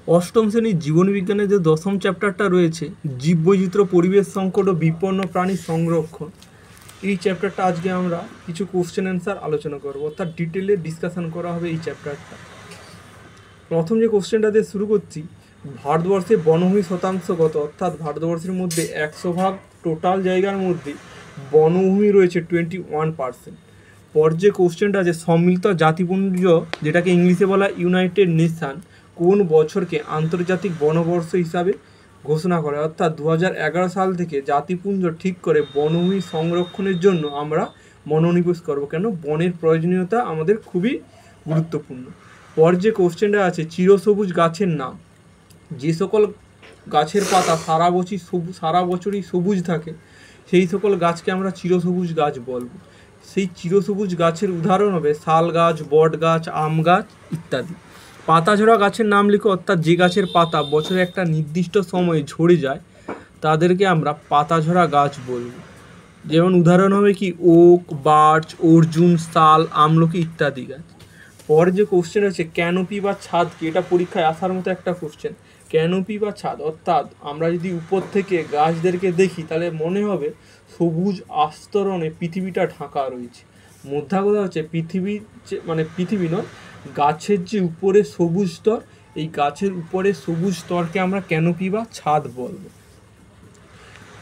অষ্টম শ্রেণীর জীবনবিজ্ঞানের যে দশম চ্যাপ্টারটা রয়েছে, জীববৈচিত্র্য, পরিবেশ সংকট ও বিপন্ন প্রাণী সংরক্ষণ, এই চ্যাপ্টারটা আজকে আমরা কিছু কোশ্চেন অ্যান্সার আলোচনা করবো, অর্থাৎ ডিটেলে ডিসকাশন করা হবে এই চ্যাপ্টারটা। প্রথম যে কোশ্চেনটা দিয়ে শুরু করছি, ভারতবর্ষে বনভূমি শতাংশ কত? অর্থাৎ ভারতবর্ষের মধ্যে 100 ভাগ টোটাল জায়গার মধ্যে বনভূমি রয়েছে 21%। পর যে কোশ্চেনটা আছে, সম্মিলিত জাতিপুঞ্জ, যেটাকে ইংলিশে বলা ইউনাইটেড নেশন, কোন বছরকে আন্তর্জাতিক বনবর্ষ হিসাবে ঘোষণা করে? অর্থাৎ 2011 সাল থেকে জাতিপুঞ্জ ঠিক করে বনভূমি সংরক্ষণের জন্য আমরা মনোনিবেশ করবো। কেন? বনের প্রয়োজনীয়তা আমাদের খুবই গুরুত্বপূর্ণ। পর যে কোশ্চেনটা আছে, চিরসবুজ গাছের নাম। যে সকল গাছের পাতা সারা বছরই সবুজ থাকে, সেই সকল গাছকে আমরা চিরসবুজ গাছ বলবো। সেই চিরসবুজ গাছের উদাহরণ হবে শাল গাছ, বট গাছ, আম গাছ ইত্যাদি। পাতাঝরা গাছের নাম লিখো। অর্থাৎ যে গাছের পাতা বছরে একটা নির্দিষ্ট সময়ে ঝরে যায় তাদেরকে আমরা পাতাঝরা গাছ বলবো। যেমন উদাহরণ হবে কি, ওক, বার্চ, অর্জুন, শাল, আমলকি ইত্যাদি গাছ। পরে যে কোশ্চেন আছে, ক্যানোপি বা ছাদ কি? এটা পরীক্ষায় আসার মতো একটা কোশ্চেন। ক্যানোপি বা ছাদ, অর্থাৎ আমরা যদি উপর থেকে গাছদেরকে দেখি তাহলে মনে হবে সবুজ আস্তরণে পৃথিবীটা ঢাকা রয়েছে। মোদ্দা কথা হচ্ছে পৃথিবী নয়, গাছের যে উপরে সবুজ স্তর, এই গাছের উপরে সবুজ স্তরকে আমরা ক্যানোপি বা ছাদ বলবো।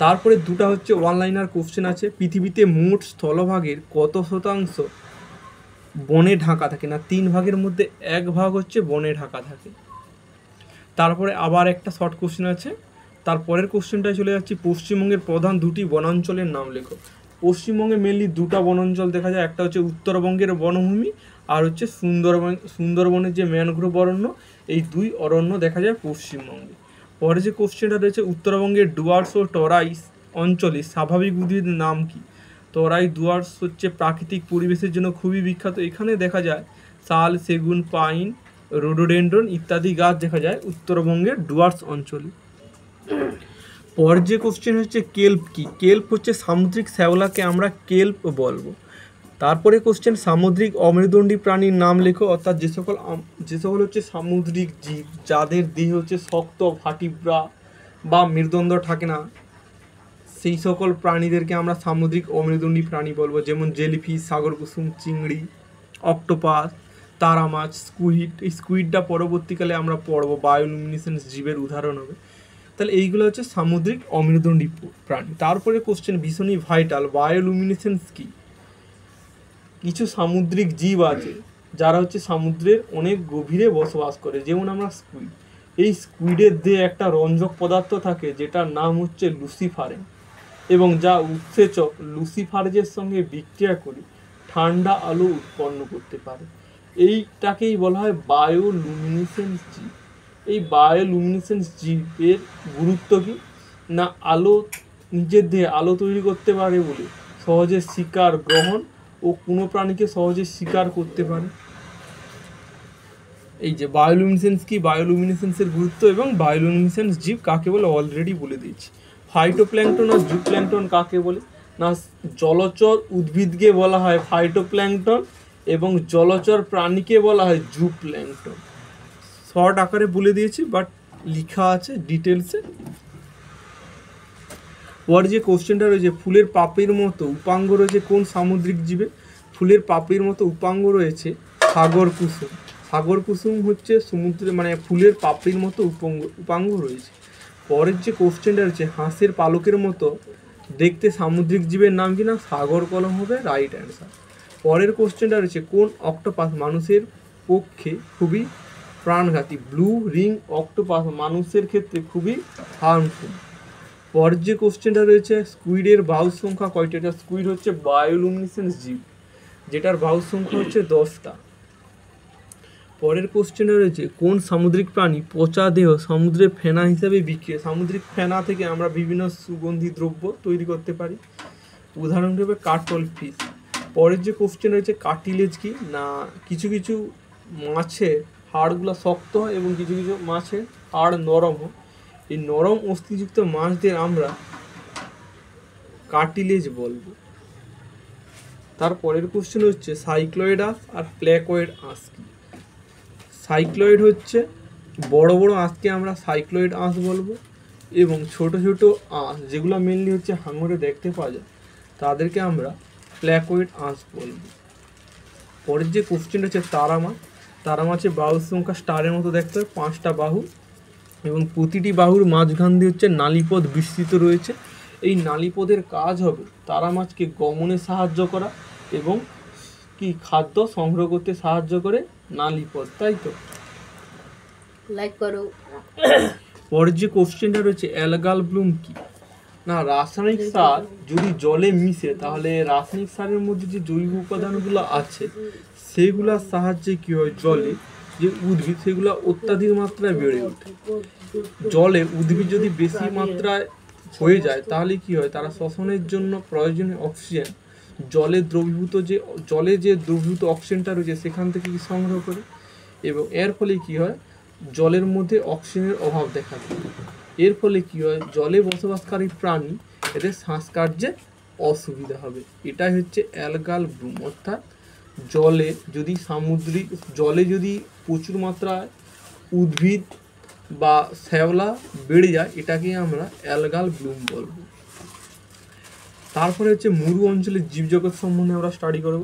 তারপরে দুটা হচ্ছে ওয়ান লাইনার কোশ্চেন আছে, পৃথিবীতে মোট স্থলভাগের কত শতাংশ বনে ঢাকা থাকে? না, 3 ভাগের মধ্যে 1 ভাগ হচ্ছে বনে ঢাকা থাকে। তারপরে আবার একটা শর্ট কোশ্চেন আছে, তারপরের কোশ্চেনটায় চলে যাচ্ছি, পশ্চিমবঙ্গের প্রধান 2টি বনাঞ্চলের নাম লেখো। পশ্চিমবঙ্গে মেনলি 2টা বনাঞ্চল দেখা যায়, একটা হচ্ছে উত্তরবঙ্গের বনভূমি আর হচ্ছে সুন্দরবনের যে ম্যানগ্রোভ অরণ্য, এই 2 অরণ্য দেখা যায় পশ্চিমবঙ্গে। পরে যে কোশ্চেনটা রয়েছে, উত্তরবঙ্গের ডুয়ার্স ও টরাইস অঞ্চলে স্বাভাবিক উদ্ভিদের নাম কি? তরাই ডুয়ার্স হচ্ছে প্রাকৃতিক পরিবেশের জন্য খুবই বিখ্যাত। এখানে দেখা যায় শাল, সেগুন, পাইন, রোডোডেন্ড্রন ইত্যাদি গাছ দেখা যায় উত্তরবঙ্গের ডুয়ার্স অঞ্চলে। পর যে কোশ্চেন হচ্ছে, কেল্প কি? কেল্প হচ্ছে সামুদ্রিক শ্যাওলাকে আমরা কেল্প বলবো। তারপরে কোশ্চেন, সামুদ্রিক অমেরুদণ্ডী প্রাণীর নাম লেখো। অর্থাৎ যে সকল হচ্ছে সামুদ্রিক জীব যাদের দেহ হচ্ছে শক্ত, ভাটিব্রা বা মেরুদণ্ড থাকে না, সেই সকল প্রাণীদেরকে আমরা সামুদ্রিক অমেরুদণ্ডী প্রাণী বলবো। যেমন জেলিফিশ, সাগর কুসুম, চিংড়ি, অক্টোপাস, তারা মাছ, স্কুইড। এই স্কুইডটা পরবর্তীকালে আমরা পড়বো, বায়োলুমিনেসেন্স জীবের উদাহরণ হবে। তাহলে এইগুলো হচ্ছে সামুদ্রিক অমেরুদণ্ডী প্রাণী। তারপরে কোশ্চেন ভীষণই ভাইটাল, বায়োলুমিনেসেন্স কি? কিছু সামুদ্রিক জীব আছে যারা হচ্ছে সমুদ্রের অনেক গভীরে বসবাস করে, যেমন আমরা স্কুইড। এই স্কুইডের দেহে একটা রঞ্জক পদার্থ থাকে যেটার নাম হচ্ছে লুসিফারেন, এবং যা উৎসেচক লুসিফারেজের সঙ্গে বিক্রিয়া করে ঠান্ডা আলো উৎপন্ন করতে পারে। এইটাকেই বলা হয় বায়োলুমিনেসেন্স জীব। এই বায়োলুমিনেসেন্স জীবের গুরুত্ব কি? না, আলো, নিজের দেহে আলো তৈরি করতে পারে বলে সহজে শিকার গ্রহণ ও কোনো প্রাণীকে সহজে শিকার করতে পারে। এই যে বায়োলুমিনেসেন্স কি, বায়োলুমিনেসেন্সের গুরুত্ব এবং বায়োলুমিনেসেন্স জীব কাকে বলে অলরেডি বলে দিয়েছি। ফাইটোপ্ল্যাঙ্কটন আর জুপ্ল্যাঙ্কটন কাকে বলে? না, জলচর উদ্ভিদকে বলা হয় ফাইটোপ্ল্যাঙ্কটন এবং জলচর প্রাণীকে বলা হয় জুপ্ল্যাঙ্কটন। শর্ট আকারে বলে দিয়েছি, বাট লেখা আছে ডিটেলসে। পর যে কোশ্চেনটা রয়েছে, ফুলের পাপড়ির মতো উপাঙ্গ রয়েছে কোন সামুদ্রিক জীবে? ফুলের পাপড়ির মতো উপাঙ্গ রয়েছে সাগর কুসুম। সাগর কুসুম হচ্ছে সমুদ্রে ফুলের পাপড়ির মতো উপাঙ্গ রয়েছে। পরের যে কোশ্চেনটা রয়েছে, হাঁসের পালকের মতো দেখতে সামুদ্রিক জীবের নাম কি? না, সাগর কলম হবে রাইট অ্যান্সার। পরের কোশ্চেনটা রয়েছে, কোন অক্টোপাস মানুষের পক্ষে খুবই প্রাণঘাতী? ব্লু রিং অক্টোপাস মানুষের ক্ষেত্রে খুবই হার্মফুল। পরের যে কোশ্চেনটা রয়েছে, স্কুইডের বাহুর সংখ্যা কয়টা? এটা স্কুইড হচ্ছে বায়োলুমিনেসেন্স জীব, যেটার বাহুর সংখ্যা হচ্ছে 10টা। পরের কোশ্চেনটা রয়েছে, কোন সামুদ্রিক প্রাণী পচা দেহ সমুদ্রে ফেনা হিসাবে বিক্রি? সামুদ্রিক ফেনা থেকে আমরা বিভিন্ন সুগন্ধি দ্রব্য তৈরি করতে পারি, উদাহরণ হিসেবে কাটল ফিশ। পরের যে কোশ্চেন রয়েছে, কার্টিলেজ কি? না, কিছু কিছু মাছের হাড়গুলো শক্ত হয় এবং কিছু কিছু মাছের হাড় নরম হয়। এই নরম অস্থিযুক্ত মাছদের আমরা কার্টিলেজ বলবো। তারপরের কোশ্চেন হচ্ছে, সাইক্লয়েড আঁশ আর প্ল্যাকয়েড আঁশ কি? সাইক্লয়েড হচ্ছে বড় বড় আঁশকে আমরা সাইক্লোয়েড আঁশ বলবো, এবং ছোট ছোট আঁশ যেগুলো মেনলি হচ্ছে হাঙরে দেখতে পাওয়া যায় তাদেরকে আমরা প্ল্যাকোয়েড আঁশ বলবো। পরের যে কোশ্চেনটা হচ্ছে তারা মাছ। তারা মাছের বাহুর সংখ্যা স্টারের মতো দেখতে হয়, 5টা বাহু, এবং প্রতিটি বাহুর মাঝখান দিয়ে হচ্ছে নালীপথ বিস্তৃত রয়েছে। এই নালীপথের কাজ হবে তারা মাছকে গমনে সাহায্য করা এবং কি খাদ্য সংগ্রহ করতে সাহায্য করে নালীপথ, তাই তো। লাইক করো। পরের যে কোশ্চেনটা রয়েছে অ্যালগাল ব্লুম কি না, রাসায়নিক সার যদি জলে মিশে তাহলে রাসায়নিক সারের মধ্যে যে জৈব উপাদানগুলো আছে সেগুলোর সাহায্যে কী হয়, জলে যে উদ্ভিদ সেগুলো অত্যাধিক মাত্রায় বেড়ে ওঠে। জলে উদ্ভিদ যদি বেশি মাত্রায় হয়ে যায় তাহলে কি হয়, তারা শ্বসনের জন্য প্রয়োজনীয় অক্সিজেন জলে দ্রবীভূত অক্সিজেনটা রয়েছে সেখান থেকে কি সংগ্রহ করে, এবং এর ফলে কি হয়, জলের মধ্যে অক্সিজেনের অভাব দেখা দেয়। এর ফলে কি হয়, জলে বসবাসকারী প্রাণী এদের শ্বাসকার্যে অসুবিধা হবে। এটাই হচ্ছে অ্যালগাল ব্লুম, অর্থাৎ জলে যদি প্রচুর মাত্রায় উদ্ভিদ বা শ্যাওলা বেড়ে যায় এটাকে আমরা অ্যালগাল ব্লুম বলবো। তারপরে হচ্ছে মরু অঞ্চলের জীবজগৎ সম্বন্ধে আমরা স্টাডি করব।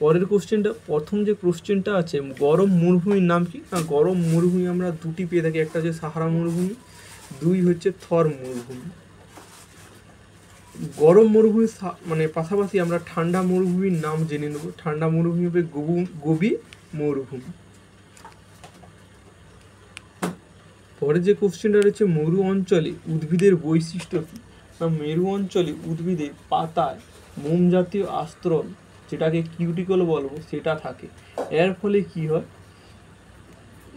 পরের কোশ্চেনটা, প্রথম যে কোশ্চেনটা আছে গরম মরুভূমির নাম কি না, গরম মরুভূমি আমরা দুটি পেয়ে থাকি, একটা হচ্ছে সাহারা মরুভূমি, 2 হচ্ছে থর মরুভূমি। গরম মরুভূমির মানে পাশাপাশি আমরা ঠান্ডা মরুভূমির নাম জেনে নেব। ঠান্ডা মরুভূমি হবে গোবি মরুভূমি। পরে যে কোশ্চেনটা রয়েছে মরু অঞ্চলে উদ্ভিদের বৈশিষ্ট্য কী না, মেরু অঞ্চলে উদ্ভিদের পাতায় মোম জাতীয় আস্তরণ যেটাকে কিউটিকল বলবো সেটা থাকে। এর ফলে কি হয়,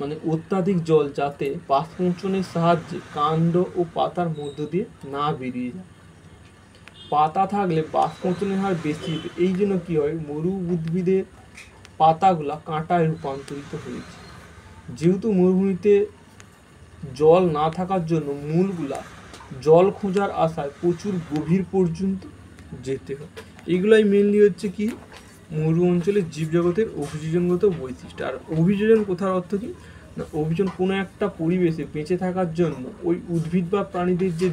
মানে অত্যাধিক জল যাতে বাষ্পমোচনের সাহায্যে কাণ্ড ও পাতার মধ্য দিয়ে না বেরিয়ে যায়। পাতা থাকলে বাষ্পমোচনের হার বেশি, এই জন্য কি হয়, মরু উদ্ভিদের পাতাগুলা কাঁটায় রূপান্তরিত হয়েছে। যেহেতু মরুভূমিতে জল না থাকার জন্য মূলগুলা জল খোঁজার আশায় প্রচুর গভীর পর্যন্ত যেতে হয়। এগুলাই মেনলি হচ্ছে কি মরু অঞ্চলের জীবজগতের অভিযোজনগত বৈশিষ্ট্য। আর অভিযোজন কোথার অর্থ কি না, অভিযোজন কোনো একটা পরিবেশে বেঁচে থাকার জন্য ওই উদ্ভিদ বা প্রাণীদের যে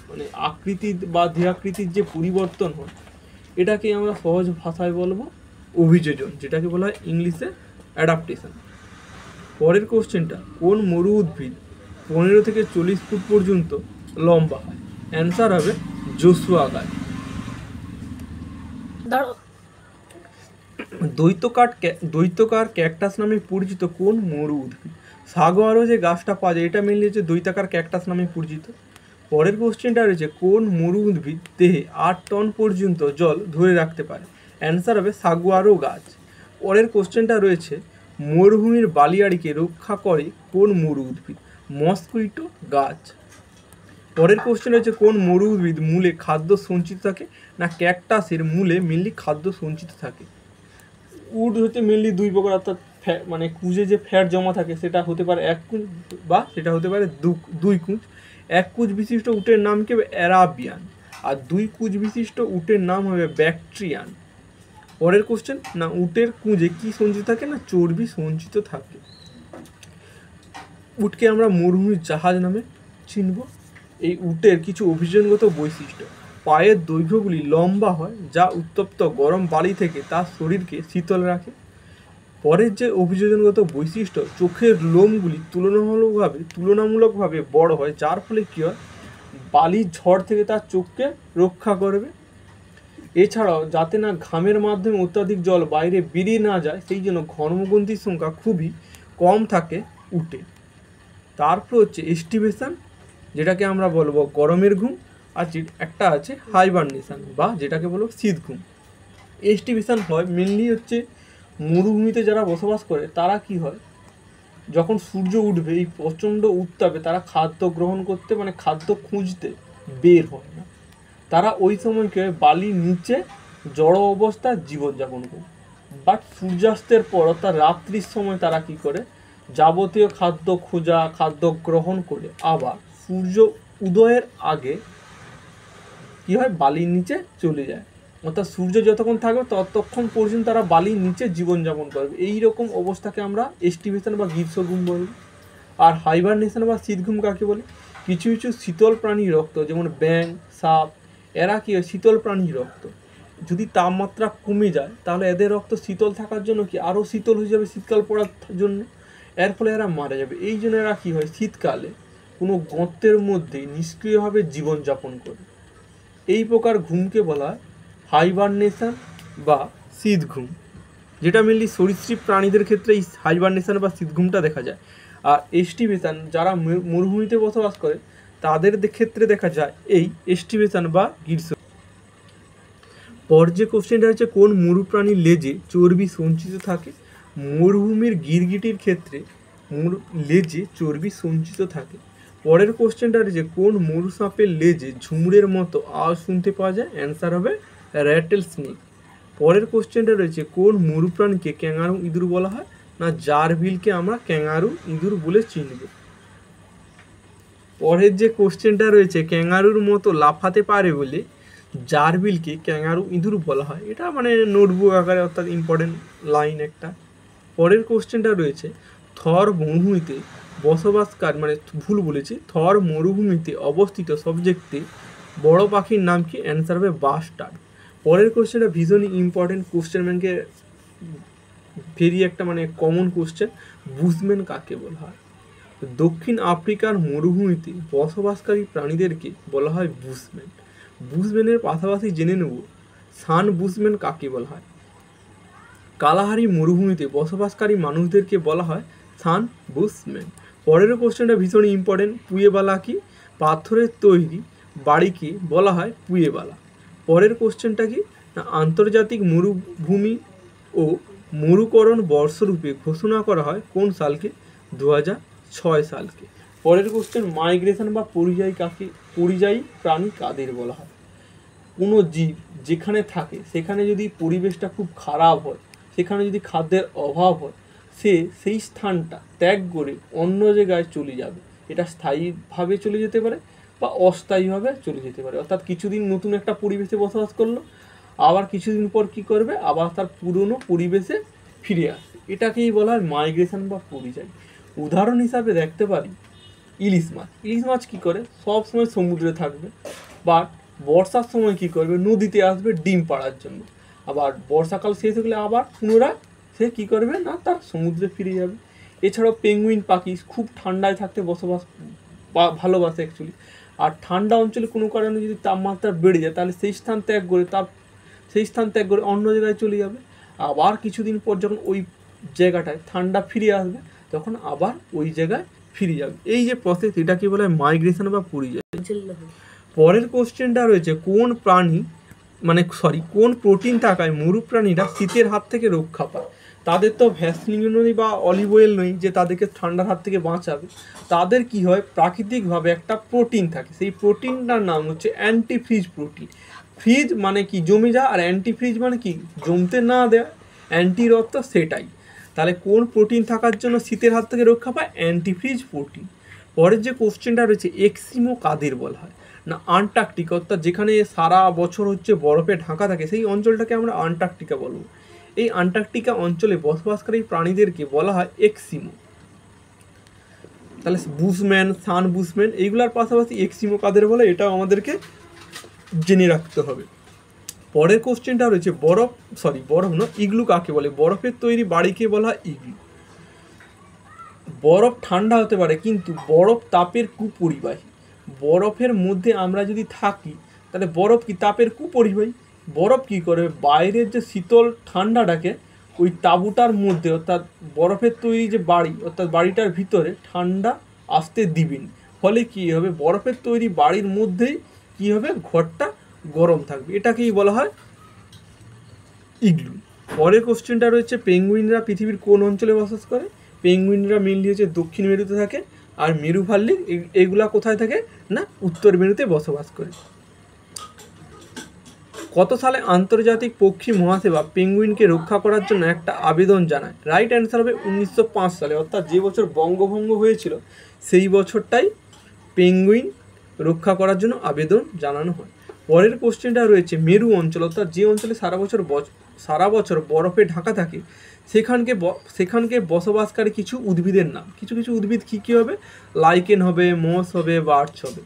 মানে আকৃতির বা দেহাকৃতির যে পরিবর্তন হয় এটাকে আমরা সহজ ভাষায় বলবো অভিযোজন, যেটাকে বলা হয় ইংলিশে অ্যাডাপ্টেশন। পরের কোশ্চেনটা, কোন মরু উদ্ভিদ 15 থেকে 40 ফুট পর্যন্ত লম্বা হয়? অ্যান্সার হবে জোশুয়া গাছ। দৈত্যকার ক্যাকটাস নামে পরিচিত কোন মরু উদ্ভিদ? সাগোয়ারও যে গাছটা পাওয়া যায় এটা মেনলি হচ্ছে দৈত্যাকার ক্যাকটাস নামে পরিচিত। পরের কোশ্চেনটা রয়েছে কোন মরু উদ্ভিদ দেহে 8 টন পর্যন্ত জল ধরে রাখতে পারে? অ্যান্সার হবে সাগুয়ারো গাছ। পরের কোশ্চেনটা রয়েছে মরুভূমির বালিয়াড়িকে রক্ষা করে কোন মরু উদ্ভিদ? মসকুইটো গাছ। পরের কোশ্চেন হচ্ছে কোন মরু উদ্ভিদ মূলে খাদ্য সঞ্চিত থাকে না, ক্যাকটাসের মূলে মেনলি খাদ্য সঞ্চিত থাকে। উড হচ্ছে মেনলি 2 প্রকার, অর্থাৎ মানে কুঁজে যে ফ্যাট জমা থাকে সেটা হতে পারে 1 কুঁজ বা সেটা হতে পারে 2 কুঁজ। 1 কুঁজ বিশিষ্ট উটের নাম কি হবে? অ্যারাবিয়ান। আর 2 কুঁজ বিশিষ্ট উটের নাম হবে ব্যাকট্রিয়ান। পরের কোশ্চেন না, উটের কুঁজে কি সঞ্চিত থাকে না, চর্বি সঞ্চিত থাকে। উটকে আমরা মরুভূমির জাহাজ নামে চিনব। এই উটের কিছু অভিযোজনগত বৈশিষ্ট্য, পায়ের দৈর্ঘ্যগুলি লম্বা হয় যা উত্তপ্ত গরম বালি থেকে তার শরীরকে শীতল রাখে। পরের যে অভিযোজনগত বৈশিষ্ট্য, চোখের লোমগুলি তুলনামূলকভাবে বড় হয় যার ফলে কী হয়, বালির ঝড় থেকে তার চোখকে রক্ষা করবে। এছাড়াও যাতে না ঘামের মাধ্যমে অত্যাধিক জল বাইরে বেরিয়ে না যায় সেই জন্য ঘর্মগ্রন্থির সংখ্যা খুবই কম থাকে উটে। তারপর হচ্ছে এস্টিভেশন, যেটাকে আমরা বলবো গরমের ঘুম, আর একটা আছে হাইবারনেশন বা যেটাকে বলবো শীত ঘুম। এস্টিভেশন হয় মেনলি হচ্ছে মরুভূমিতে যারা বসবাস করে তারা কি হয়, যখন সূর্য উঠবে এই প্রচণ্ড উত্তাপে তারা খাদ্য গ্রহণ করতে মানে খাদ্য খুঁজতে বের হয় না, তারা ওই সময় কি হয়, বালির নিচে জড় অবস্থায় জীবনযাপন করে। বাট সূর্যাস্তের পর অর্থাৎ রাত্রির সময় তারা কি করে, যাবতীয় খাদ্য খোঁজা খাদ্য গ্রহণ করে আবার সূর্য উদয়ের আগে কি হয়, বালির নিচে চলে যায়। অর্থাৎ সূর্য যতক্ষণ থাকবে ততক্ষণ পর্যন্ত তারা বালির নিচে জীবনযাপন করবে। এই রকম অবস্থাকে আমরা এস্টিভেশন বা গ্রীষ্মঘুম বলব। আর হাইবারনেশন বা শীতঘুম কাকে বলে? কিছু কিছু শীতল প্রাণীর রক্ত, যেমন ব্যাঙ, সাপ, এরা কি হয় শীতল প্রাণীর রক্ত। যদি তাপমাত্রা কমে যায় তাহলে এদের রক্ত শীতল থাকার জন্য কি আরও শীতল হয়ে যাবে শীতকাল পড়ার জন্য, এর ফলে এরা মারা যাবে। এই জন্য এরা কী হয় শীতকালে কোনো গর্তের মধ্যে নিষ্ক্রিয়ভাবে জীবনযাপন করে। এই প্রকার ঘুমকে বলা হয় হাইবারনেশন বা শীতঘুম, যেটা মেনলি সরীসৃপ প্রাণীদের ক্ষেত্রে এই হাইবারনেশন বা শীতঘুমটা দেখা যায়। আর এস্টিভেশন, যারা মরুভূমিতে বসবাস করে তাদের ক্ষেত্রে দেখা যায় এই এস্টিভেশন বা গ্রীষ্ম। পর যে কোশ্চেনটা হচ্ছে কোন মরুপ্রাণীর লেজে চর্বি সঞ্চিত থাকে? মরুভূমির গিরগিটির ক্ষেত্রে লেজে চর্বি সঞ্চিত থাকে। পরের কোশ্চেনটা হচ্ছে কোন মরু সাপের লেজে ঝুমুরের মতো আওয়াজ শুনতে পাওয়া যায়? অ্যান্সার হবে র্যাটেল স্নেক। পরের কোশ্চেনটা রয়েছে কোন মরুপ্রাণীকে ক্যাঙ্গারু ইঁদুর বলা হয়? না, জারভিলকে আমরা ক্যাঙ্গারু ইঁদুর বলে চিনব। পরের যে কোশ্চেনটা রয়েছে ক্যাঙ্গারুর মতো লাফাতে পারে বলে জারভিলকে ক্যাঙ্গারু ইঁদুর বলা হয়। এটা মানে নোটবুক আকারে, অর্থাৎ ইম্পর্টেন্ট লাইন একটা। পরের কোশ্চেনটা রয়েছে থর মরুভূমিতে বসবাসকারী, মানে ভুল বলেছি, থর মরুভূমিতে অবস্থিত সবচেয়ে বড় পাখির নাম কি? অ্যান্সার হবে বাস্টার্ড। পরের কোশ্চেনটা ভীষণই ইম্পর্টেন্ট কোশ্চেন, ব্যাংকে ভেরি একটা মানে কমন কোশ্চেন, বুশম্যান কাকে বলা হয়? দক্ষিণ আফ্রিকার মরুভূমিতে বসবাসকারী প্রাণীদেরকে বলা হয় বুশম্যান। বুশম্যানের পাশাপাশি জেনে নেব সান বুশম্যান কাকে বলা হয়। কালাহারি মরুভূমিতে বসবাসকারী মানুষদেরকে বলা হয় সান বুশম্যান। পরের কোশ্চেনটা ভীষণ ইম্পর্টেন্ট, পুয়েবালা কি? পাথরের তৈরি বাড়িকে বলা হয় পুয়েবালা। পরের কোশ্চেনটা কি? না, আন্তর্জাতিক মরুভূমি ও মরুকরণ বর্ষরূপে ঘোষণা করা হয় কোন সালকে? 2006 সালকে। পরের কোশ্চেন মাইগ্রেশন বা পরিযায়ী প্রাণী কাদের বলা হয়? কোনো জীব যেখানে থাকে সেখানে যদি পরিবেশটা খুব খারাপ হয়, সেখানে যদি খাদ্যের অভাব হয়, সে সেই স্থানটা ত্যাগ করে অন্য জায়গায় চলে যাবে। এটা স্থায়ীভাবে চলে যেতে পারে বা অস্থায়ীভাবে চলে যেতে পারে। অর্থাৎ কিছুদিন নতুন একটা পরিবেশে বসবাস করলো, আবার কিছুদিন পর কী করবে? আবার তার পুরনো পরিবেশে ফিরে আসবে। এটাকেই বলা হয় মাইগ্রেশন বা পরিযায়ী। উদাহরণ হিসাবে দেখতে পারি ইলিশ মাছ। ইলিশ মাছ কী করে? সব সময় সমুদ্রে থাকবে, বাট বর্ষার সময় কী করবে? নদীতে আসবে ডিম পাড়ার জন্য। আবার বর্ষাকাল শেষ হলে আবার পুনরায় সে কী করবে? না, তার সমুদ্রে ফিরে যাবে। এছাড়াও পেঙ্গুইন পাখি খুব ঠান্ডায় থাকতে বসবাস ভালোবাসে অ্যাকচুয়ালি। আর ঠান্ডা অঞ্চলে কোনো কারণে যদি তাপমাত্রা বেড়ে যায় তাহলে সেই স্থান ত্যাগ করে অন্য জায়গায় চলে যাবে। আবার কিছুদিন পর যখন ওই জায়গাটায় ঠান্ডা ফিরে আসবে তখন আবার ওই জায়গায় ফিরে যাবে। এই যে প্রসেস, এটাকে বলা হয় মাইগ্রেশন বা পরিযায়ী। পরের কোশ্চেনটা রয়েছে কোন প্রোটিন থাকায় মরুপ্রাণীরা শীতের হাত থেকে রক্ষা পায়? তাদের তো ভ্যাসলিন নেই বা অলিভ অয়েল নেই যে তাদেরকে ঠান্ডার হাত থেকে বাঁচাবে। তাদের কি হয়? প্রাকৃতিকভাবে একটা প্রোটিন থাকে, সেই প্রোটিনটার নাম হচ্ছে অ্যান্টিফ্রিজ প্রোটিন। ফ্রিজ মানে কি? জমে যায়, আর অ্যান্টিফ্রিজ মানে কি? জমতে না দেয়। অ্যান্টির অর্থ সেটাই। তাহলে কোন প্রোটিন থাকার জন্য শীতের হাত থেকে রক্ষা পায়? Antifreeze protein. পরের যে কোশ্চেনটা রয়েছে এক্সিমো কাদের বলা হয়? না, আন্টার্কটিকা, অর্থাৎ যেখানে সারা বছর হচ্ছে বরফে ঢাকা থাকে সেই অঞ্চলটাকে আমরা আন্টার্কটিকা বলবো। এই আন্টার্কটিকা অঞ্চলে বসবাসকারী প্রাণীদেরকে বলা হয় এক্সিমো। তাহলে বুশম্যান, সান বুশম্যান, এইগুলোর পাশাপাশি এক্সিমো কাদের বলে এটাও আমাদেরকে জেনে রাখতে হবে। পরের কোশ্চেনটা রয়েছে ইগলু কাকে বলে? বরফের তৈরি বাড়িকে বলা হয় ইগলু। বরফ ঠান্ডা হতে পারে কিন্তু বরফ তাপের কুপরিবাহী। বরফের মধ্যে আমরা যদি থাকি তাহলে বরফ কি? তাপের কুপরিবাহী। বরফ কী করে? বাইরের যে শীতল ঠান্ডাটাকে ওই তাঁবুটার মধ্যে, অর্থাৎ বরফের তৈরি যে বাড়ি, অর্থাৎ বাড়িটার ভিতরে ঠান্ডা আসতে দিবেন। ফলে কী হবে? বরফের তৈরি বাড়ির মধ্যেই কী হবে? ঘরটা গরম থাকবে। এটাকেই বলা হয় ইগলু। পরের কোশ্চেনটা রয়েছে পেঙ্গুইনরা পৃথিবীর কোন অঞ্চলে বসবাস করে? পেঙ্গুইনরা মেনলি হচ্ছে দক্ষিণ মেরুতে থাকে, আর মেরু ভাল্লুক এগুলা কোথায় থাকে? না, উত্তর মেরুতে বসবাস করে। কত সালে আন্তর্জাতিক পক্ষী মহাসেবা পেঙ্গুইনকে রক্ষা করার জন্য একটা আবেদন জানায়? রাইট অ্যান্সার হবে 1905 সালে, অর্থাৎ যে বছর বঙ্গভঙ্গ হয়েছিল সেই বছরটাই পেঙ্গুইন রক্ষা করার জন্য আবেদন জানানো হয়। পরের কোশ্চেনটা রয়েছে মেরু অঞ্চল, অর্থাৎ যে অঞ্চলে সারা বছর বরফে ঢাকা থাকে সেখানকে বসবাসকারী কিছু উদ্ভিদের নাম। কিছু কিছু উদ্ভিদ কী হবে, লাইকেন হবে, মস হবে, বার্চ হবে।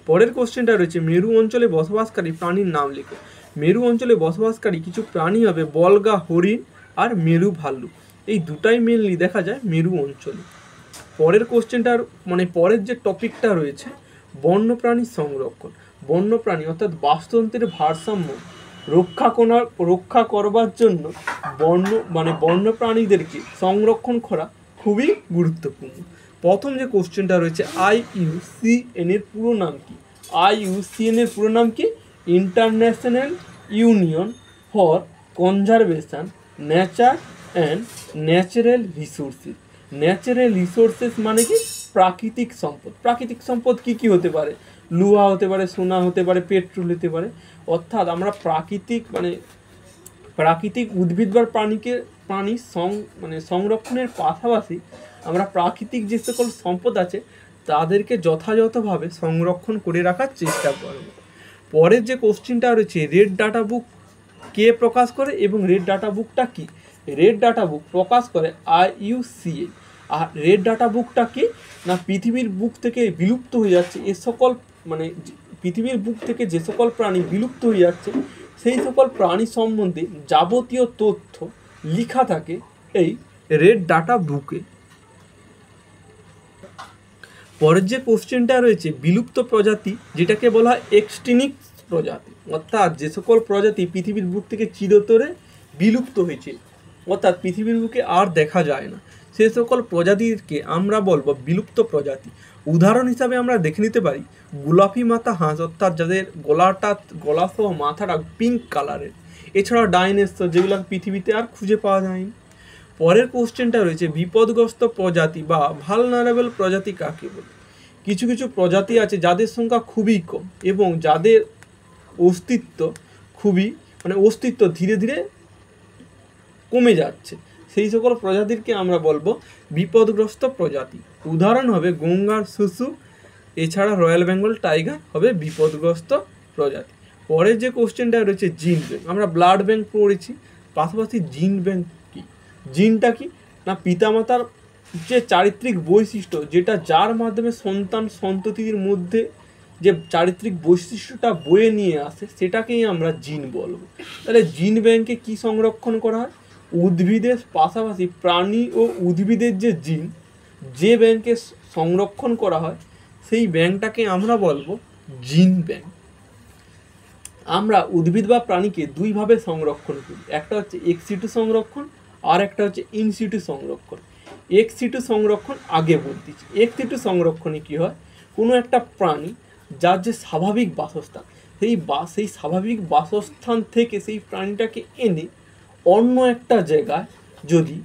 পরের কোশ্চেনটা রয়েছে মেরু অঞ্চলে বসবাসকারী প্রাণীর নাম লেখো। মেরু অঞ্চলে বসবাসকারী কিছু প্রাণী হবে বলগা হরিণ আর মেরু ভাল্লুক। এই দুটাই মেনলি দেখা যায় মেরু অঞ্চলে। পরের কোশ্চেনটার পরের যে টপিকটা রয়েছে বন্যপ্রাণীর সংরক্ষণ। বন্যপ্রাণী অর্থাৎ বাস্তুতন্ত্রের ভারসাম্য রক্ষা করবার জন্য বন্যপ্রাণীদেরকে সংরক্ষণ করা খুবই গুরুত্বপূর্ণ। প্রথম যে কোশ্চেনটা রয়েছে IUCN এর পুরো নাম কি? IUCN এর পুরো নাম কি? International union for conservation nature and natural resources. Natural resources মানে কি? প্রাকৃতিক সম্পদ। প্রাকৃতিক সম্পদ কি কি হতে পারে? লোহা হতে পারে, সোনা হতে পারে, পেট্রোল হতে পারে। অর্থাৎ আমরা প্রাকৃতিক উদ্ভিদ বা প্রাণী সংরক্ষণের পাশাপাশি আমরা প্রাকৃতিক যে সকল সম্পদ আছে তাদেরকে যথাযথভাবে সংরক্ষণ করে রাখার চেষ্টা করব। পরের যে কোশ্চেনটা রয়েছে রেড ডাটা বুক কে প্রকাশ করে এবং রেড ডাটা বুকটা কি? রেড ডাটা বুক প্রকাশ করে IUCN। আর রেড ডাটা বুকটা কি না, পৃথিবীর বুক থেকে বিলুপ্ত হয়ে যাচ্ছে পৃথিবীর বুক থেকে যে সকল প্রাণী বিলুপ্ত হয়ে যাচ্ছে সেই সকল প্রাণী সম্বন্ধে যাবতীয় তথ্য লেখা থাকে এই রেড ডাটা বুকে। পরের যে কোশ্চেনটা রয়েছে বিলুপ্ত প্রজাতি, যেটাকে বলা হয় এক্সটিংক্ট প্রজাতি, অর্থাৎ যে সকল প্রজাতি পৃথিবীর বুক থেকে চিরতরে বিলুপ্ত হয়েছে, অর্থাৎ পৃথিবীর বুকে আর দেখা যায় না, সেই সকল প্রজাতিকে আমরা বলবো বিলুপ্ত প্রজাতি। উদাহরণ হিসাবে আমরা দেখে নিতে পারি গোলাপি মাথা হাঁস, অর্থাৎ যাদের গলা সহ মাথাটা পিঙ্ক কালারের। এছাড়া ডাইনোসর, যেগুলো পৃথিবীতে আর খুঁজে পাওয়া যায়নি। পরের কোশ্চেনটা রয়েছে বিপদগ্রস্ত প্রজাতি বা ভালনারেবল প্রজাতি কাকে বলে? কিছু কিছু প্রজাতি আছে যাদের সংখ্যা খুবই কম এবং যাদের অস্তিত্ব ধীরে ধীরে কমে যাচ্ছে, সেই সকল প্রজাতিকে আমরা বলবো বিপদগ্রস্ত প্রজাতি। উদাহরণ হবে গঙ্গার শুশু, এছাড়া রয়্যাল বেঙ্গল টাইগার হবে বিপদগ্রস্ত প্রজাতি। পরের যে কোশ্চেনটা রয়েছে জিন ব্যাংক। আমরা ব্লাড ব্যাংক পড়েছি, পাশাপাশি জিন ব্যাংক কি? জিনটা কি না, পিতামাতার যে চারিত্রিক বৈশিষ্ট্য, যেটা যার মাধ্যমে সন্তান সন্ততির মধ্যে যে চারিত্রিক বৈশিষ্ট্যটা বয়ে নিয়ে আসে সেটাকেই আমরা জিন বলবো। তাহলে জিন ব্যাংকে কি সংরক্ষণ করা হয়? উদ্ভিদের পাশাপাশি প্রাণী ও উদ্ভিদের যে জিন, যে ব্যাংকে সংরক্ষণ করা হয় সেই ব্যাংকটাকে আমরা বলবো জিন ব্যাংক। আমরা উদ্ভিদ বা প্রাণীকে দুইভাবে সংরক্ষণ করি, একটা হচ্ছে এক্সিটু সংরক্ষণ আর একটা হচ্ছে ইনসিটু সংরক্ষণ। এক্সিটু সংরক্ষণ আগে বলতেছি। এক্সিটু সংরক্ষণে কী হয়, কোনো একটা প্রাণী যার যে স্বাভাবিক বাসস্থান, সেই স্বাভাবিক বাসস্থান থেকে সেই প্রাণীটাকে এনে অন্য একটা জায়গায় যদি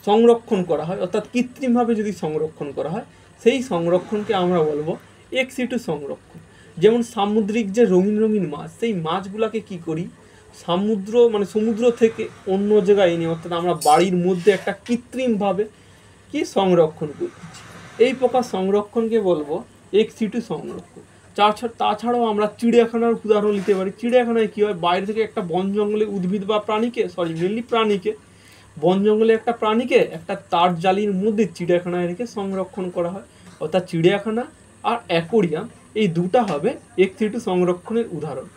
সংরক্ষণ করা হয়, অর্থাৎ কৃত্রিমভাবে যদি সংরক্ষণ করা হয়, সেই সংরক্ষণকে আমরা বলবো এক্সিটু সংরক্ষণ। যেমন সামুদ্রিক যে রঙিন রঙিন মাছ, সেই মাছগুলোকে কি করি, সমুদ্র থেকে অন্য জায়গায় এনে, অর্থাৎ আমরা বাড়ির মধ্যে একটা কৃত্রিমভাবে কি সংরক্ষণ করতেছি, এই প্রকার সংরক্ষণকে বলবো এক্সিটু সংরক্ষণ। তাছাড়াও আমরা চিড়িয়াখানার উদাহরণ নিতে পারি। চিড়িয়াখানায় কী হয়, বাইরে থেকে একটা বন জঙ্গলে উদ্ভিদ বা প্রাণীকে বন জঙ্গলে একটা প্রাণীকে একটা তার জালির মধ্যে চিড়িয়াখানায় রেখে সংরক্ষণ করা হয়। অর্থাৎ চিড়িয়াখানা আর অ্যাকোরিয়াম এই দুটা হবে এক্সিটু সংরক্ষণের উদাহরণ।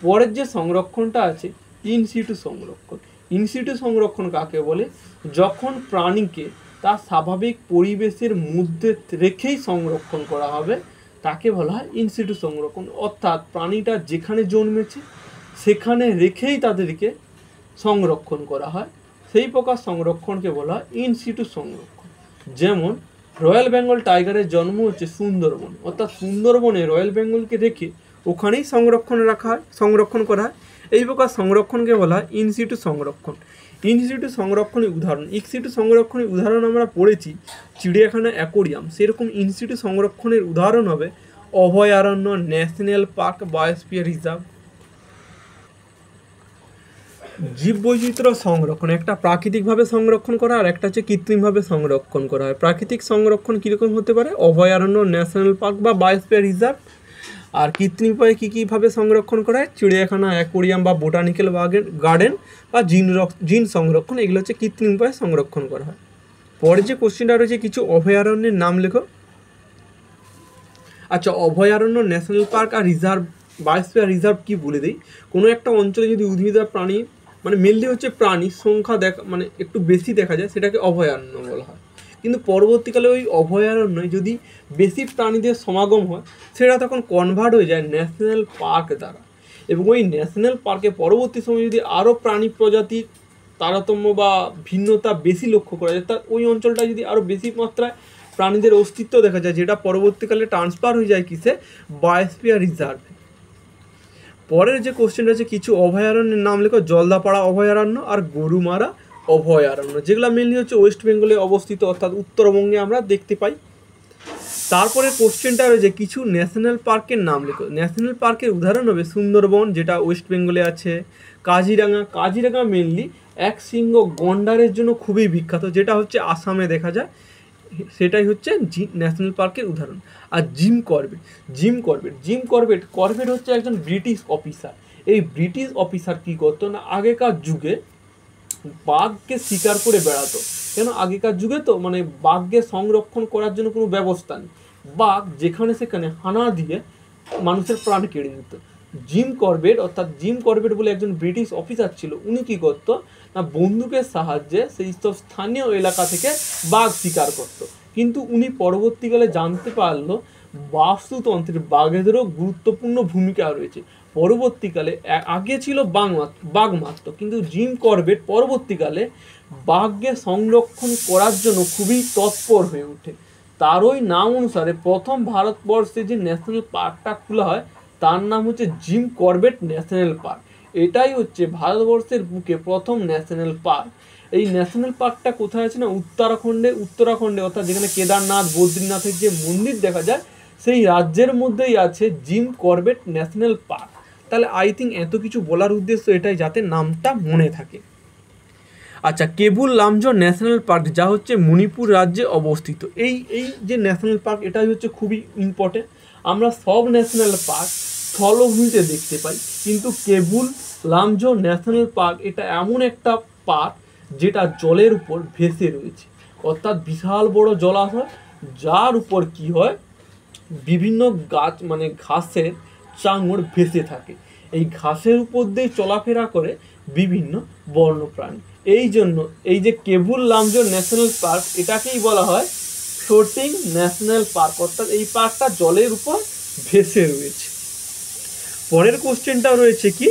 পরের যে সংরক্ষণটা আছে ইনসিটু সংরক্ষণ। ইনসিটু সংরক্ষণ কাকে বলে? যখন প্রাণীকে তার স্বাভাবিক পরিবেশের মধ্যে রেখেই সংরক্ষণ করা হবে তাকে বলা হয় ইনসিটু সংরক্ষণ। অর্থাৎ প্রাণীটা যেখানে জন্মেছে সেখানে রেখেই তাদেরকে সংরক্ষণ করা হয়, সেই প্রকার সংরক্ষণকে বলা হয় ইনসিটু সংরক্ষণ। যেমন রয়্যাল বেঙ্গল টাইগারের জন্ম হচ্ছে সুন্দরবন, অর্থাৎ সুন্দরবনে রয়্যাল বেঙ্গলকে রেখে ওখানেই সংরক্ষণ করা হয়, এই প্রকার সংরক্ষণকে বলা হয় ইনসিটু সংরক্ষণ। ইনসিটু সংরক্ষণের উদাহরণ, এক্সিটু সংরক্ষণের উদাহরণ আমরা পড়েছি চিড়িয়াখানা, অ্যাকোরিয়াম। সেরকম ইনসিটু সংরক্ষণের উদাহরণ হবে অভয়ারণ্য, ন্যাশনাল পার্ক, বায়োস্ফিয়ার রিজার্ভ। জীববৈচিত্র্য সংরক্ষণ, একটা প্রাকৃতিকভাবে সংরক্ষণ করা আর একটা হচ্ছে কৃত্রিমভাবে সংরক্ষণ করা হয়। প্রাকৃতিক সংরক্ষণ কীরকম হতে পারে? অভয়ারণ্য, ন্যাশনাল পার্ক বা বায়োস্ফিয়ার রিজার্ভ। আর কৃত্রিম উপায়ে কী কীভাবে সংরক্ষণ করা হয়? চিড়িয়াখানা, অ্যাকোরিয়াম বা বোটানিক্যাল গার্ডেন বা জিন সংরক্ষণ, এগুলো হচ্ছে কৃত্রিম উপায়ে সংরক্ষণ করা হয়। পরে যে কোশ্চেনটা রয়েছে, কিছু অভয়ারণ্যের নাম লেখো। আচ্ছা, অভয়ারণ্য, ন্যাশনাল পার্ক আর রিজার্ভ, বায়োস্ফিয়ার রিজার্ভ কি বলে দিই। কোনো একটা অঞ্চলে যদি উদ্ভিদ আর প্রাণী মানে মেনলি হচ্ছে প্রাণীর সংখ্যা মানে একটু বেশি দেখা যায়, সেটাকে অভয়ারণ্য বলা হয়। কিন্তু পরবর্তীকালে ওই অভয়ারণ্যে যদি বেশি প্রাণীদের সমাগম হয়, সেটা তখন কনভার্ট হয়ে যায় ন্যাশনাল পার্ক দ্বারা। এবং ওই ন্যাশনাল পার্কে পরবর্তী সময়ে যদি আরও প্রাণী প্রজাতির তারতম্য বা ভিন্নতা বেশি লক্ষ্য করা যায়, তা ওই অঞ্চলটা যদি আরও বেশি মাত্রায় প্রাণীদের অস্তিত্ব দেখা যায়, যেটা পরবর্তীকালে ট্রান্সফার হয়ে যায় কিসে? বায়োস্ফিয়ার রিজার্ভে। পরের যে কোশ্চেনটা আছে, কিছু অভয়ারণ্যের নাম লেখো। জলদাপাড়া অভয়ারণ্য আর গরুমারা অভয়ারণ্য, যেগুলো মেনলি হচ্ছে ওয়েস্ট বেঙ্গলে অবস্থিত, অর্থাৎ উত্তরবঙ্গে আমরা দেখতে পাই। তারপরে কোশ্চেনটা রয়েছে, কিছু ন্যাশনাল পার্কের নাম লেখো। ন্যাশনাল পার্কের উদাহরণ হবে সুন্দরবন, যেটা ওয়েস্ট বেঙ্গলে আছে। কাজিরাঙা মেনলি এক শৃঙ্গ গন্ডারের জন্য খুবই বিখ্যাত, যেটা হচ্ছে আসামে দেখা যায়, সেটাই হচ্ছে ন্যাশনাল পার্কের উদাহরণ। আর জিম করবেট হচ্ছে একজন ব্রিটিশ অফিসার। এই ব্রিটিশ অফিসার কী করতো না, আগেকার যুগে বাঘকে শিকার করে বেড়াতো। কেন? আগেকার যুগে তো মানে বাঘকে সংরক্ষণ করার জন্য কোনো ব্যবস্থা নেই, বাঘ যেখানে সেখানে হানা দিয়ে মানুষের প্রাণ কেড়ে নিত। জিম করবেট বলে একজন ব্রিটিশ অফিসার ছিল। উনি কী করতো না, বন্দুকের সাহায্যে সেই সব স্থানীয় এলাকা থেকে বাঘ শিকার করত। কিন্তু উনি পরবর্তীকালে জানতে পারলো বাস্তুতন্ত্রের বাঘেদেরও গুরুত্বপূর্ণ ভূমিকা রয়েছে। পরবর্তীকালে আগে ছিল বাঘ মাত্র, কিন্তু জিম করবেট পরবর্তীকালে বাঘকে সংরক্ষণ করার জন্য খুবই তৎপর হয়ে ওঠে। তারই নাম অনুসারে প্রথম ভারতবর্ষে যে ন্যাশনাল পার্কটা খোলা হয়, তার নাম হচ্ছে জিম করবেট ন্যাশনাল পার্ক। এটাই হচ্ছে ভারতবর্ষের বুকে প্রথম ন্যাশনাল পার্ক। এই ন্যাশনাল পার্কটা কোথায় আছে না, উত্তরাখণ্ডে, অর্থাৎ যেখানে কেদারনাথ, বদ্রীনাথের যে মন্দির দেখা যায়, সেই রাজ্যের মধ্যেই আছে জিম করবেট ন্যাশনাল পার্ক। তাহলে আই থিঙ্ক এত কিছু বলার উদ্দেশ্য এটাই, যাতে নামটা মনে থাকে। আচ্ছা, কেবুল লামজো ন্যাশনাল পার্ক, যা হচ্ছে মণিপুর রাজ্যে অবস্থিত। এই যে ন্যাশনাল পার্ক, এটাই হচ্ছে খুবই ইম্পর্টেন্ট। আমরা সব ন্যাশনাল পার্ক স্থলভূমিতে দেখতে পাই, কিন্তু কেবুল লামজো ন্যাশনাল পার্ক এটা এমন একটা পার্ক যেটা জলের উপর ভেসে রয়েছে, অর্থাৎ বিশাল বড় জলাশয়, যার উপর কি হয়, বিভিন্ন গাছ মানে ঘাসের চাঙড় ভেসে থাকে। এই ঘাসের উপর দিয়ে চলাফেরা করে বিভিন্ন বন্যপ্রাণী। এই জন্য এই যে কেবুল লামজো ন্যাশনাল পার্ক, এটাকেই বলা হয় ফ্লোটিং ন্যাশনাল পার্ক, অর্থাৎ এই পার্কটা জলের উপর ভেসে রয়েছে। পরের কোশ্চেনটা রয়েছে কি,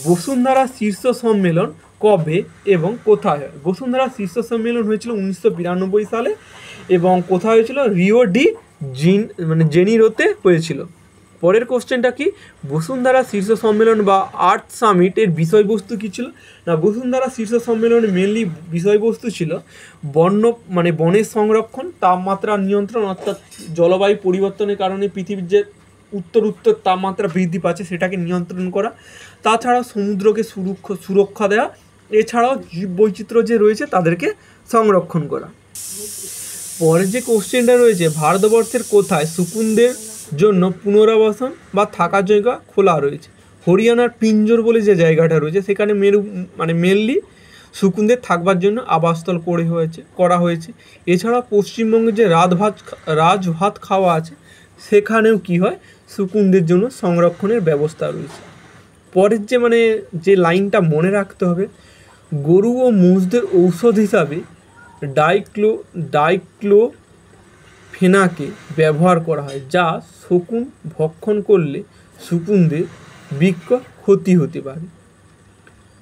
বসুন্ধরা শীর্ষ সম্মেলন কবে এবং কোথায় হয়? বসুন্ধরা শীর্ষ সম্মেলন হয়েছিল 1992 সালে, এবং কোথায় হয়েছিল? রিও ডি জেনিরোতে হয়েছিল। পরের কোশ্চেনটা কি, বসুন্ধরা শীর্ষ সম্মেলন বা আর্থ সামিটের বিষয়বস্তু কী ছিল? না, বসুন্ধরা শীর্ষ সম্মেলনের মেনলি বিষয়বস্তু ছিল বনের সংরক্ষণ, তাপমাত্রা নিয়ন্ত্রণ, অর্থাৎ জলবায়ু পরিবর্তনের কারণে পৃথিবীর যে উত্তর তাপমাত্রা বৃদ্ধি পাচ্ছে সেটাকে নিয়ন্ত্রণ করা, তাছাড়া সমুদ্রকে সুরক্ষা দেওয়া, এছাড়াও জীববৈচিত্র্য যে রয়েছে তাদেরকে সংরক্ষণ করা। পরের যে কোশ্চেনটা রয়েছে, ভারতবর্ষের কোথায় শকুনদের জন্য পুনরাবাসন বা থাকার জায়গা খোলা রয়েছে? হরিয়ানার পিঞ্জর বলে যে জায়গাটা রয়েছে, সেখানে মেনলি শকুনদের থাকবার জন্য আবাসস্থল করা হয়েছে। এছাড়া পশ্চিমবঙ্গে যে রাজভাত খাওয়া আছে, সেখানেও কি হয়, শকুনদের জন্য সংরক্ষণের ব্যবস্থা রয়েছে। পরের যে লাইনটা মনে রাখতে হবে, গরু ও মোষদের ঔষধ হিসাবে ডাইক্লোফেনাকে ব্যবহার করা হয়, যা শকুন ভক্ষণ করলে শকুনদের বৃক্ক ক্ষতি হতে পারে।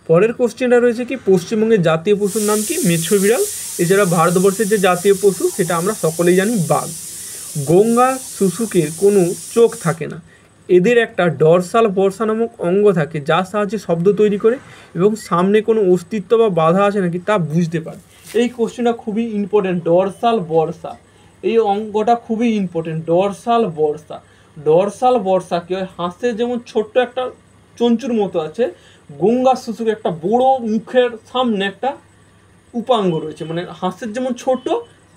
পরের কোশ্চেনটা রয়েছে কি, পশ্চিমবঙ্গের জাতীয় পশুর নাম কি? মেছো বিড়াল। এছাড়া ভারতবর্ষের যে জাতীয় পশু সেটা আমরা সকলেই জানি, বাঘ। গঙ্গা শুশুকের কোনো চোখ থাকে না, এদের একটা ডরসাল বর্ষা নামক অঙ্গ থাকে, যার সাহায্যে শব্দ তৈরি করে এবং সামনে কোনো অস্তিত্ব বা বাধা আছে নাকি তা বুঝতে পারে। এই কোশ্চেনটা খুবই ইম্পর্টেন্ট, ডরসাল বর্ষা, এই অঙ্গটা খুবই ইম্পর্টেন্ট। ডরসাল বর্ষা কি হয়, হাঁসের যেমন ছোট্ট একটা চঞ্চুর মতো আছে, গঙ্গা শুশুকে একটা বড় মুখের সামনে একটা উপাঙ্গ রয়েছে, মানে হাঁসের যেমন ছোট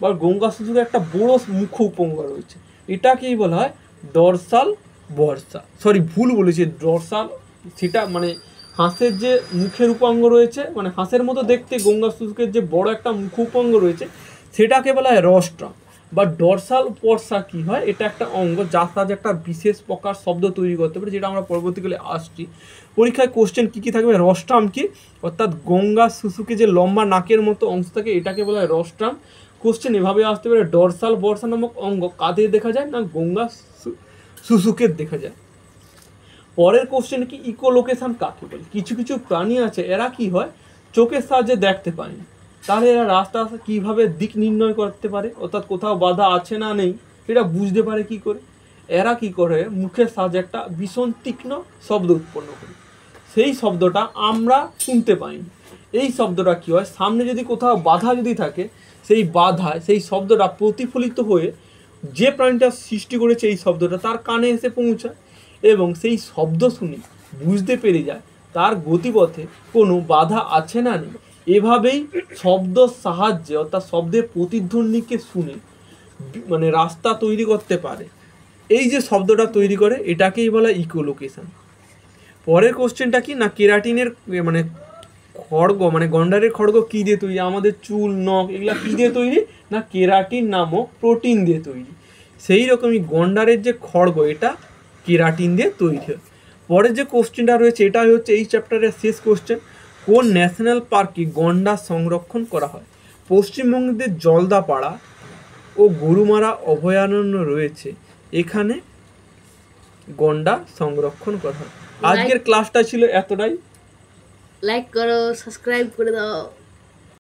বা গঙ্গা শুশুকে একটা বড় মুখ উপাঙ্গ রয়েছে, এটাকেই বলা হয় ডরসাল বর্ষা, সরি ভুল বলেছি, ডরসাল সেটা মানে হাঁসের যে মুখের উপাঙ্গ রয়েছে, মানে হাঁসের মতো দেখতে গঙ্গা শুশুকের যে বড় একটা মুখ উপাঙ্গ রয়েছে সেটাকে বলা হয় রস্ট্রাম। বা ডরসাল পর্সা কি হয়, এটা একটা অঙ্গ যার সাহায্যে একটা বিশেষ প্রকার শব্দ তৈরি করতে পারে, যেটা আমরা পরবর্তীকালে আসছি। পরীক্ষায় কোশ্চেন কী কী থাকবে, রস্ট্রাম কি, অর্থাৎ গঙ্গা শুশুকে যে লম্বা নাকের মতো অংশ থাকে এটাকে বলা হয় রস্ট্রাম। কোশ্চেন এভাবে আসতে পারে, ডরসাল বর্ষা নামক অঙ্গ কাদের দেখা যায় না গঙ্গা শুশুকের দেখা যায়। পরের কোশ্চেন কি, ইকোলোকেশন কাকে বলে। কিছু কিছু প্রাণী আছে এরা কি হয় চোখের সাহায্যে দেখতে পায় না, তাহলে এরা রাস্তা কীভাবে দিক নির্ণয় করতে পারে, অর্থাৎ কোথাও বাধা আছে না নেই এটা বুঝতে পারে কি করে, এরা কি করে মুখের সাহায্যে একটা ভীষণ তীক্ষ্ণ শব্দ উৎপন্ন করে, সেই শব্দটা আমরা শুনতে পাই না। এই শব্দটা কী হয়, সামনে যদি কোথাও বাধা যদি থাকে সেই বাধায় সেই শব্দটা প্রতিফলিত হয়ে যে প্রাণীটা সৃষ্টি করেছে এই শব্দটা তার কানে এসে পৌঁছায় এবং সেই শব্দ শুনে বুঝতে পেরে যায় তার গতিপথে কোনো বাধা আছে না নেই। এভাবেই শব্দর সাহায্যে অর্থাৎ শব্দের প্রতিধ্বনিকে শুনে মানে রাস্তা তৈরি করতে পারে। এই যে শব্দটা তৈরি করে এটাকেই বলা ইকোলোকেশন। পরের কোশ্চেনটা কি না, কেরাটিনের মানে খড়গ মানে গন্ডারের খড়গ কী দিয়ে তৈরি, আমাদের চুল নখ এগুলা কী দিয়ে তৈরি না কেরাটিন নামক প্রোটিন দিয়ে তৈরি। সেই রকমই গন্ডারের যে খড়গ এটা কেরাটিন দিয়ে তৈরি হয়। পরের যে কোশ্চেনটা রয়েছে এটা হচ্ছে এই চ্যাপ্টারের শেষ কোশ্চেন, কোন ন্যাশনাল পার্কে গন্ডার সংরক্ষণ করা হয়। পশ্চিমবঙ্গের জলদাপাড়া ও গরুমারা অভয়ারণ্য রয়েছে, এখানে গন্ডার সংরক্ষণ করা হয়। আজকের ক্লাসটা ছিল এতটাই। লাইক করো, সাবস্ক্রাইব করে দাও।